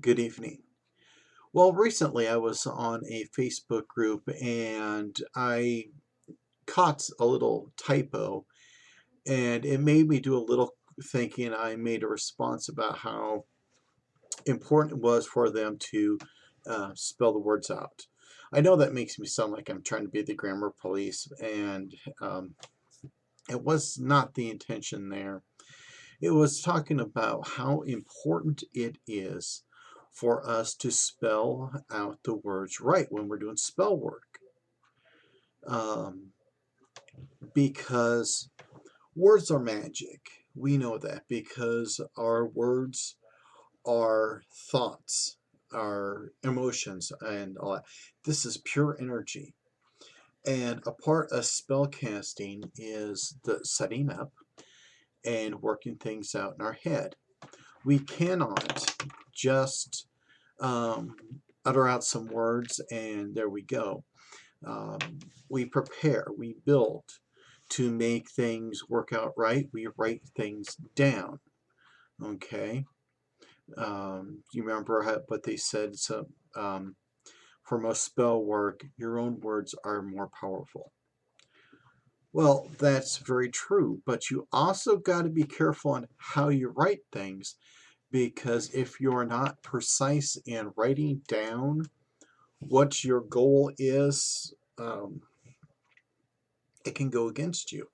Good evening. Well, recently I was on a Facebook group and I caught a little typo and it made me do a little thinking. I made a response about how important it was for them to spell the words out. I know that makes me sound like I'm trying to be the grammar police, and it was not the intention there. It was talking about how important it is for us to spell out the words right when we're doing spell work. Um, because words are magic. We know that because our words are thoughts, our emotions, and all that. This is pure energy. And a part of spell casting is the setting up and working things out in our head. We cannot just um, utter out some words and there we go. We prepare, we build to make things work out right. We write things down. Okay. You remember what they said? So, for most spell work, your own words are more powerful. Well, that's very true, but you also got to be careful on how you write things, because if you're not precise in writing down what your goal is, it can go against you.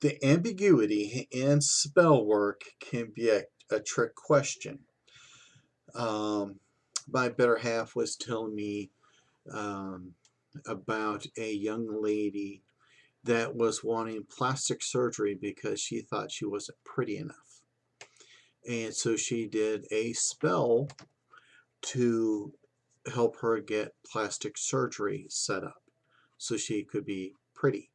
The ambiguity in spell work can be a trick question. My better half was telling me about a young lady that was wanting plastic surgery because she thought she wasn't pretty enough. And so she did a spell to help her get plastic surgery set up so she could be prettier.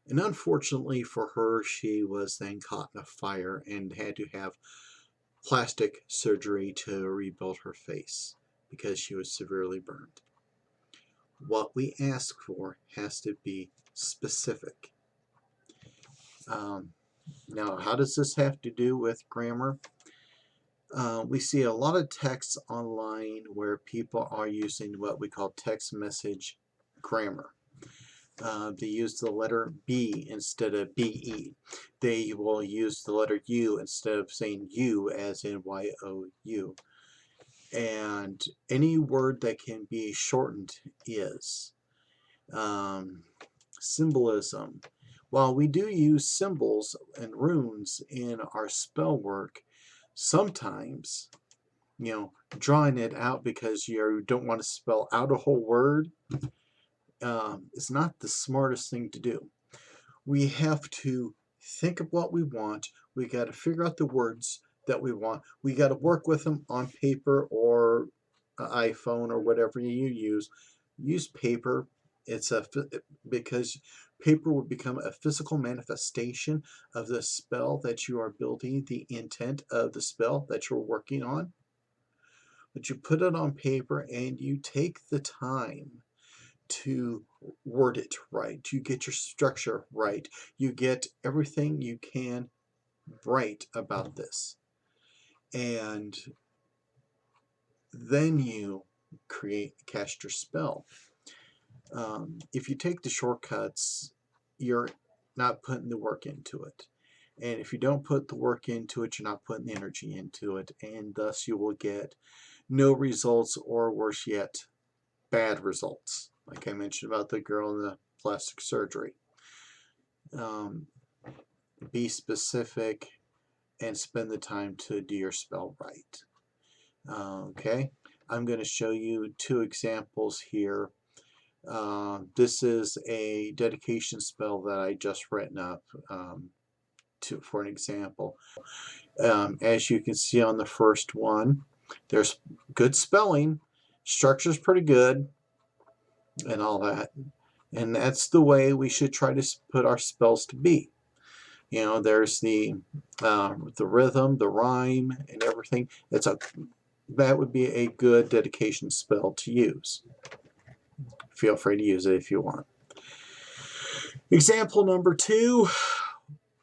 And unfortunately for her, she was then caught in a fire and had to have plastic surgery to rebuild her face because she was severely burned. What we ask for has to be specific. Now, how does this have to do with grammar? We see a lot of texts online where people are using what we call text message grammar. They use the letter B instead of BE. They will use the letter U instead of saying U as in YOU. And any word that can be shortened is. Symbolism. While we do use symbols and runes in our spell work, sometimes, drawing it out because you don't want to spell out a whole word is not the smartest thing to do. We have to think of what we want. We got to figure out the words that we want. We got to work with them on paper or iPhone or whatever you use. Use paper. Because paper will become a physical manifestation of the spell that you are building, the intent of the spell that you're working on. But you put it on paper and you take the time to word it right. You get your structure right. You get everything you can right about this. And then you cast your spell. If you take the shortcuts, you're not putting the work into it. And if you don't put the work into it, you're not putting the energy into it. And thus you will get no results, or worse yet, bad results. Like I mentioned about the girl in the plastic surgery. Be specific and spend the time to do your spell right. Okay, I'm going to show you two examples here. This is a dedication spell that I just written up for an example. As you can see on the first one, there's good spelling, structure's pretty good, and all that. And that's the way we should try to put our spells to be. There's the rhythm, the rhyme, and everything. That would be a good dedication spell to use. Feel free to use it if you want. Example number 2.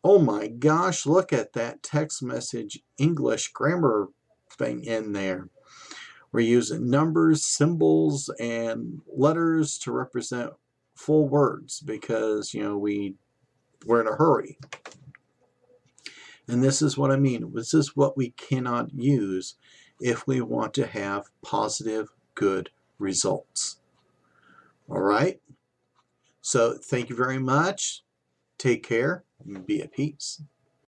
Oh my gosh, look at that text message English grammar thing in there. We're using numbers, symbols, and letters to represent full words because, you know, we're in a hurry. And this is what I mean. This is what we cannot use if we want to have positive, good results. All right? So thank you very much. Take care and be at peace.